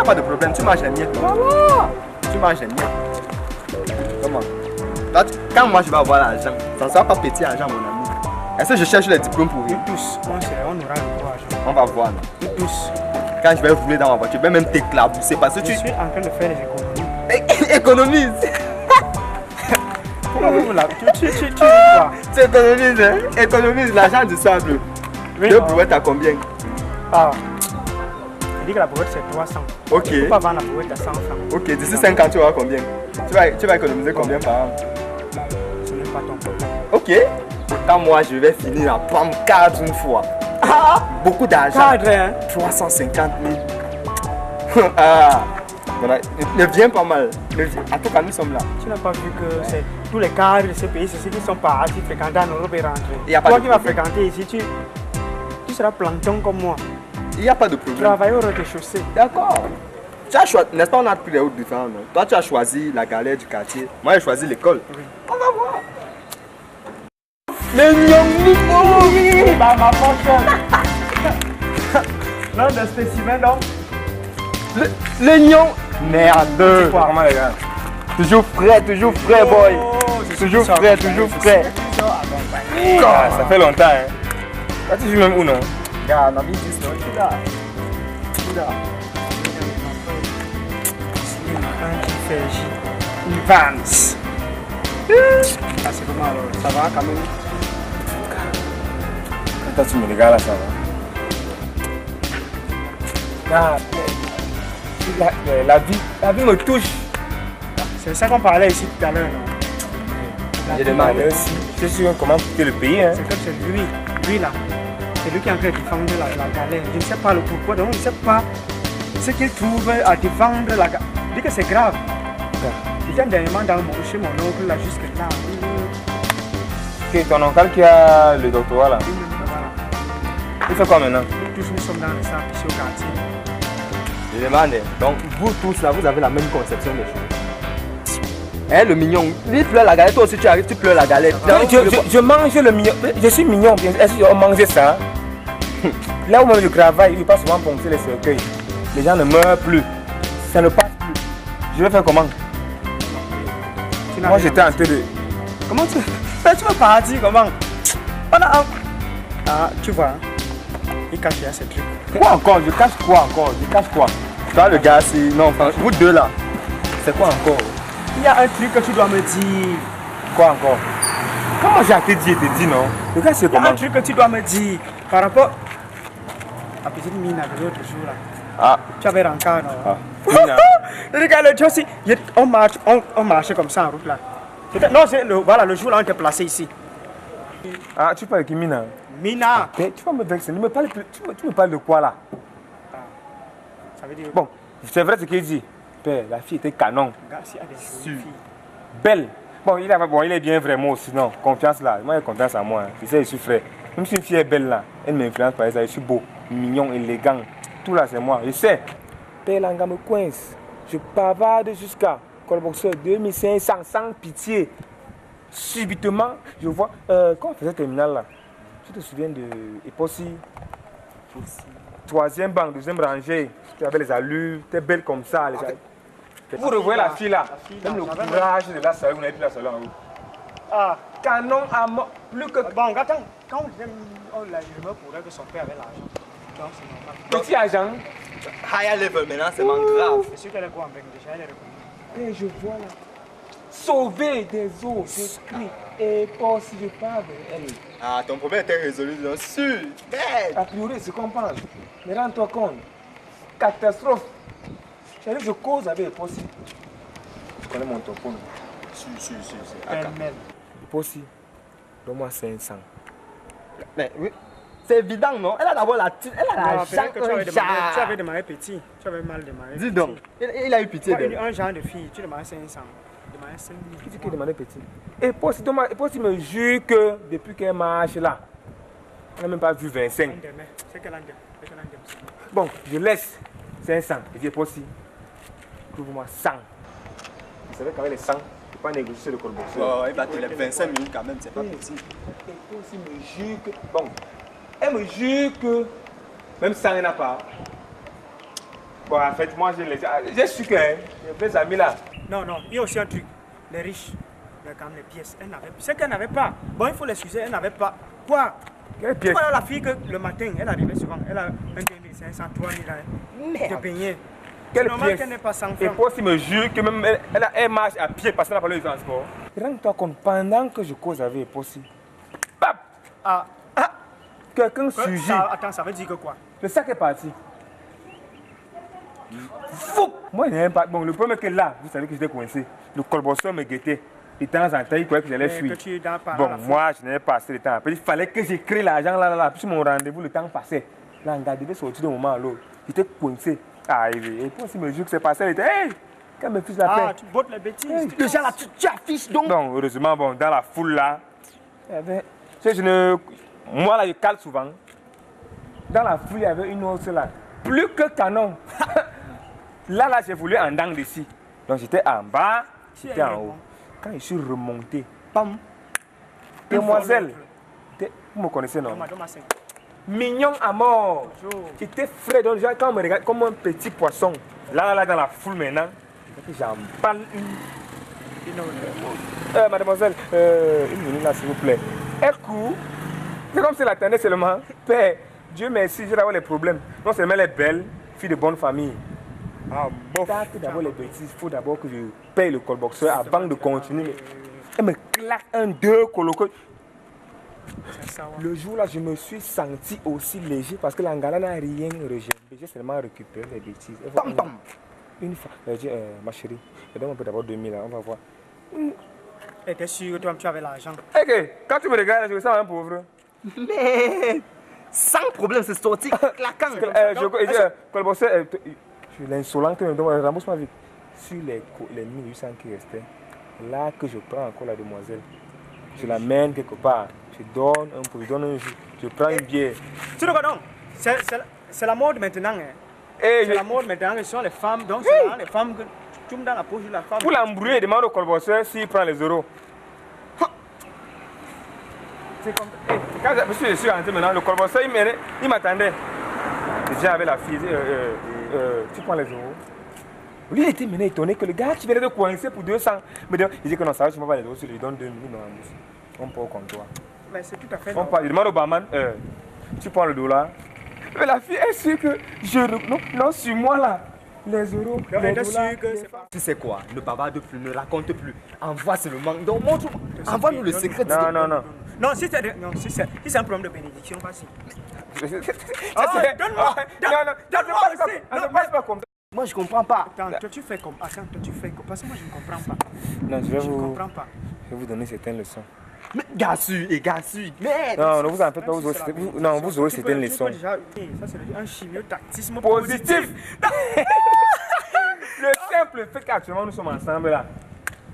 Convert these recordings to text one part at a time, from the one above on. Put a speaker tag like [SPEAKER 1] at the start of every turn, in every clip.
[SPEAKER 1] pas de problème, tu manges les miens.
[SPEAKER 2] Voilà.
[SPEAKER 1] Tu manges les miens. Comment? Quand moi je vais avoir l'argent, ça ne sera pas petit argent, mon ami. Est-ce que je cherche les diplômes pour rien?
[SPEAKER 2] Nous tous, on aura le courage.
[SPEAKER 1] On va voir.
[SPEAKER 2] Nous tous.
[SPEAKER 1] Quand je vais rouler dans ma voiture, je vais même t'éclabousser parce que
[SPEAKER 2] Je suis en train de faire les économies.
[SPEAKER 1] Économise.
[SPEAKER 2] Pourquoi vous là? Tu quoi?
[SPEAKER 1] Tu économises, hein? Économise l'argent du sable.
[SPEAKER 2] Oui,
[SPEAKER 1] Deux brouettes à combien?
[SPEAKER 2] Ah. Il dit que la brouette c'est 300.
[SPEAKER 1] Ok.
[SPEAKER 2] Tu peux pas vendre la brouette à 100 francs.
[SPEAKER 1] Ok, d'ici 5 ans, tu auras combien? Tu vas économiser combien par an?
[SPEAKER 2] Ce n'est pas ton problème.
[SPEAKER 1] Ok. Quand moi je vais finir à prendre cadre une fois. Ah, beaucoup d'argent.
[SPEAKER 2] Cadre, hein?
[SPEAKER 1] 350 000. Ah. Voilà. Ne viens pas mal. En tout cas, nous sommes là.
[SPEAKER 2] Tu n'as pas vu que c'est tous les cadres de ce pays, c'est ceux qui sont partis fréquenter en Europe et
[SPEAKER 1] Il y a
[SPEAKER 2] rentrer.
[SPEAKER 1] pas
[SPEAKER 2] Toi
[SPEAKER 1] de
[SPEAKER 2] qui vas
[SPEAKER 1] problème.
[SPEAKER 2] fréquenter ici, tu seras plancton comme moi.
[SPEAKER 1] Il n'y a pas de problème.
[SPEAKER 2] Travailler au rez-de-chaussée.
[SPEAKER 1] D'accord. Tu as choisi, n'est-ce pas, on a pris les routes différentes, non? Toi, tu as choisi la galère du quartier. Moi, j'ai choisi l'école.
[SPEAKER 2] Oui.
[SPEAKER 1] On va voir. Les nyongs,
[SPEAKER 2] Bah, ma fonction. L'un des spécimens, donc.
[SPEAKER 1] les nyongs. Merde.
[SPEAKER 2] C'est quoi?
[SPEAKER 3] Comment les gars?
[SPEAKER 1] Toujours frais, boy. Toujours frais, toujours frais.
[SPEAKER 3] Ah, ça fait longtemps, hein. Toi, tu joues même où, non?
[SPEAKER 1] Regarde, on a mis 10, non? Tu es là. Tu es là.
[SPEAKER 2] Une Vance. Ah, c'est comment alors? Ça va quand même?
[SPEAKER 3] Quand tu me regardes là, ça va. Ah, la vie me touche.
[SPEAKER 2] C'est ça qu'on parlait ici tout à l'heure, non?
[SPEAKER 3] J'ai demandé aussi. Je suis comment quitter le pays, hein.
[SPEAKER 2] C'est comme c'est lui là. C'est lui qui est en train de défendre la galère. Je ne sais pas le pourquoi, donc je ne sais pas ce qu'il trouve à défendre la galère. Il dit que c'est grave. Il vient dernièrement chez mon oncle là, jusque là.
[SPEAKER 3] Ok, ton oncle qui a le doctorat là. Il fait quoi maintenant?
[SPEAKER 2] Nous tous nous sommes dans le sac ici au quartier.
[SPEAKER 1] Je demande, donc vous tous là, vous avez la même conception des choses. Hein, le mignon, lui pleure la galette, toi aussi tu arrives, tu pleures la galette.
[SPEAKER 3] Je mange le mignon. Je suis mignon, bien sûr. Est-ce qu'on mange ça? Là où même je travaille, il ne pas souvent ponctuer les cercueils. Les gens ne meurent plus. Ça ne passe plus. Je vais faire comment? Moi j'étais en train de.
[SPEAKER 2] Comment tu vas partir comment? Ah, tu vois, il cache ses trucs.
[SPEAKER 3] Quoi encore? Je cache quoi encore? Je cache quoi?
[SPEAKER 1] Toi le gars, c'est... Non, enfin, vous deux là.
[SPEAKER 3] C'est quoi encore?
[SPEAKER 2] Il y a un truc que tu dois me dire.
[SPEAKER 3] Quoi encore? Comment j'ai été dit et te dit non? Le gars c'est
[SPEAKER 2] Il y a
[SPEAKER 3] comment?
[SPEAKER 2] un truc que tu dois me dire par rapport à petite Mina de l'autre jour là.
[SPEAKER 3] Ah,
[SPEAKER 2] Tu avais rencard, non?
[SPEAKER 3] ah. Mina.
[SPEAKER 2] Regarde le Josie, on marchait comme ça en route là. Non, c'est le jour là on était placé ici.
[SPEAKER 3] Ah, tu parles de qui Mina?
[SPEAKER 2] Mina.
[SPEAKER 3] Mais tu vas me vexer. Ne me parle plus. Tu me parles de quoi là?
[SPEAKER 2] Ça veut dire.
[SPEAKER 3] Bon, c'est vrai ce qu'il dit. Père, la fille était canon.
[SPEAKER 2] Regarde, s'il y a des jolies filles.
[SPEAKER 3] Belle. Bon, il est bien vraiment aussi. Non, confiance là. Moi, j'ai confiance en moi. Hein. Tu sais, je suis frère. Même si une fille est belle là, elle m'influence par ça. Je suis beau, mignon, élégant. Tout là, c'est moi. Je sais. Père, l'anga me coince. Je bavarde jusqu'à colboxeur 2500 sans pitié. Subitement, je vois. Quand on faisait terminal là, tu te souviens de Epossi? Troisième banc, deuxième rangée. Tu avais les allures, tu es belle comme ça. Vous revoyez la fille là. Même le courage de la salle, vous n'avez plus la salle en haut.
[SPEAKER 2] Ah,
[SPEAKER 3] Canon à mort. Plus que.
[SPEAKER 2] bon, attends, quand on l'a eu, je me pourrais que son père avait l'argent. Donc c'est normal.
[SPEAKER 3] Petit agent.
[SPEAKER 1] Higher level maintenant, c'est moins grave.
[SPEAKER 2] C'est sûr qu'elle est quoi en Bangladesh, elle est reconnue.
[SPEAKER 3] Et je vois là. Sauver des eaux, des cris. Et pas si je parle elle.
[SPEAKER 1] Ah, ton problème était résolu, bien sûr. Bête.
[SPEAKER 3] A priori, c'est qu'on pense. Mais rends-toi compte. Catastrophe. Je cause avec Possi. Tu connais mon topo, non?
[SPEAKER 1] Si.
[SPEAKER 2] Pêle-mêle.
[SPEAKER 3] Possi, donne-moi 500.
[SPEAKER 1] Mais oui, c'est évident, non? Elle a d'abord la tête, elle a
[SPEAKER 2] Non,
[SPEAKER 1] la
[SPEAKER 2] peut-être que
[SPEAKER 1] jambe,
[SPEAKER 2] tu avais démarré petit. Tu avais mal démarré.
[SPEAKER 1] Dis donc, il a eu pitié
[SPEAKER 2] Toi,
[SPEAKER 1] d'elle.
[SPEAKER 2] un genre de fille, tu démarrais 500. Tu démarrais 5
[SPEAKER 3] Qui dit
[SPEAKER 2] 000.
[SPEAKER 3] qu'il demandait petit? Et Possi me jure que depuis qu'elle marche là, elle n'a même pas vu 25.
[SPEAKER 2] C'est qu'elle a
[SPEAKER 3] Bon, je laisse 500. Je dis Possi, trouve-moi 100. Vous savez qu'avec les 100, je ne peux pas négocier le colboxeur.
[SPEAKER 1] Oh, il va te les 25 minutes quand même, c'est pas petit.
[SPEAKER 3] Et Possi me jure que. Bon, elle me jure que même 100 elle n'a pas. Bon, en fait, moi, j'ai su que mes amis là.
[SPEAKER 2] Non, non, il y a aussi un truc. Les riches, quand même, les pièces, elles n'avaient pas. C'est qu'elles n'avaient pas. Bon, il faut l'excuser, elles n'avaient pas. Quoi?
[SPEAKER 3] Quelle pièce?
[SPEAKER 2] Voilà la fille que le matin, elle arrivait souvent. Elle a un 2500, 3000 de beignets. C'est
[SPEAKER 3] Quelle
[SPEAKER 2] normal
[SPEAKER 3] pièce?
[SPEAKER 2] qu'elle n'ait pas 100
[SPEAKER 3] Et
[SPEAKER 2] francs.
[SPEAKER 3] pour s'il me jure que même elle marche à pied parce qu'elle n'a pas le transport. Rends-toi compte, pendant que je cause avec Epossi, pap!
[SPEAKER 2] Ah,
[SPEAKER 3] Quelqu'un surgit.
[SPEAKER 2] attends, ça veut dire que quoi?
[SPEAKER 3] Le sac est parti. Fou! Moi, je n'aime pas. Bon, le problème est que là, vous savez que j'étais coincé. Le colbosseur me guettait. De temps en temps, il croyait que j'allais fuir. Bon, moi, je n'avais pas assez de temps. Après, il fallait que j'écris l'argent là. Puis mon rendez-vous, le temps passait. Là, on devait sortir d'un moment à l'autre. J'étais coincé. Ah, et puis, s'il me dit que c'est passé, il était, hey! Quand me fiche la paix.
[SPEAKER 2] Ah, tu bottes les bêtises.
[SPEAKER 3] Hey.
[SPEAKER 1] Déjà là, tu affiches donc.
[SPEAKER 3] Donc, heureusement, bon, dans la foule là, il y avait. Tu sais, moi là, je cale souvent. Dans la foule, il y avait une autre là. Plus que canon. Là, j'ai voulu en dents d'ici. Donc, j'étais en bas, j'étais en haut. Quand je suis remonté, pam, demoiselle, vous me connaissez non? Mignon à mort. J'étais frais, donc quand on me regarde comme un petit poisson. Là, dans la foule maintenant, j'en parle une. Mademoiselle, une minute là, s'il vous plaît. Elle court. C'est comme si elle attendait seulement. Père, Dieu merci, j'ai d'abord les problèmes. Non seulement elle est belle, fille de bonne famille. Ah, bon. D'abord les bêtises, il faut d'abord que je paye le colboxeur avant de continuer. Elle me claque un, deux colocos. Le jour là, je me suis senti aussi léger parce que l'Angala n'a rien rejeté. J'ai seulement récupéré les bêtises. Une fois, elle dit, ma chérie, donne-moi un peu d'abord 2000 là, on va voir.
[SPEAKER 2] Et t'es sûr que toi tu avais l'argent?
[SPEAKER 3] Ok, quand tu me regardes, je me sens un pauvre.
[SPEAKER 1] Mais sans problème, c'est sorti claquant.
[SPEAKER 3] Colbosseur, je suis l'insolent que me demande, rembourse-moi vite. Sur les 1800 qui restaient, là que je prends encore la demoiselle, je l'amène quelque part, je donne un peu, je donne un jus, je prends une bière.
[SPEAKER 2] Tu le connais? C'est la mode maintenant. Hein.
[SPEAKER 3] C'est
[SPEAKER 2] la mode maintenant, ce sont les femmes. Donc c'est là, les femmes que tu mets dans la poche de la femme.
[SPEAKER 3] Pour l'embrouiller, demande au colbosseur s'il prend les euros. C'est comme quand je suis rentré maintenant, le colbosseur il m'attendait. Déjà avec la fille, tu prends les euros. Lui il était mené étonné que le gars qui venait de coincer pour 200. Mais il dit que non, ça va, tu m'as pas les euros, je lui donne 2 minutes, non, on part au comptoir.
[SPEAKER 2] Mais c'est tout à fait
[SPEAKER 3] normal. Il demande au barman, tu prends le dollar. Mais la fille est sûre que non, sur moi là, les euros, les dollars.
[SPEAKER 1] Tu sais quoi, ne bavarde plus, ne raconte plus. Envoie seulement. Donc montre-moi, envoie-nous le secret.
[SPEAKER 3] Non.
[SPEAKER 2] Non, si c'est un problème de bénédiction, vas-y.
[SPEAKER 3] Donne-moi. Non.
[SPEAKER 1] Moi je comprends pas.
[SPEAKER 2] Attends, toi tu fais comme. Parce que moi je ne comprends pas.
[SPEAKER 3] Non,
[SPEAKER 2] je ne comprends pas.
[SPEAKER 3] Je vais vous donner certaines leçons.
[SPEAKER 1] Mais Gassu, merde.
[SPEAKER 3] Non, ne vous en faites pas, vous aurez certaines leçons.
[SPEAKER 2] Ça c'est un chimiotactisme
[SPEAKER 3] positif. Le simple fait qu'actuellement nous sommes ensemble là.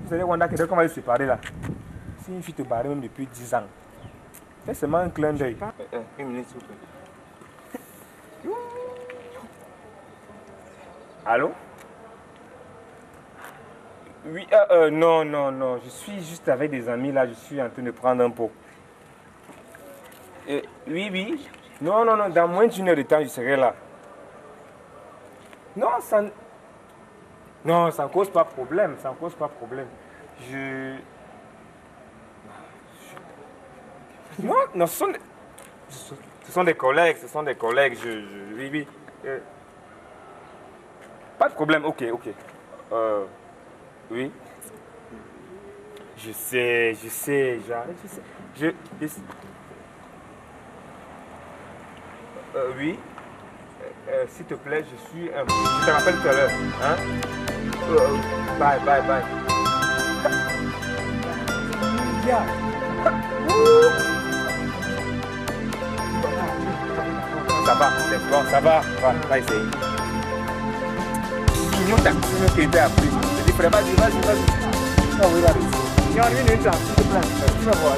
[SPEAKER 3] Vous savez, Wanda, qu'on va se séparer là. Si une fille te barre même depuis 10 ans, c'est seulement un clin d'œil. Une minute s'il vous plaît. Allô? Oui, non, je suis juste avec des amis là, je suis en train de prendre un pot. Oui. Non, dans moins d'une heure de temps, je serai là. Non, ça ne cause pas problème, Non, ce sont des collègues, oui. Pas de problème, ok. Oui. Je sais, oui. S'il te plaît, je te rappelle tout à l'heure. Hein? Bye. Yeah. Ça va, c'est bon, ça va. Va essayer. Mignon tactique qui était appris. Je dis, vas-y. Ah oui, là. Il y a une minute, s'il te plaît. Tu vas voir.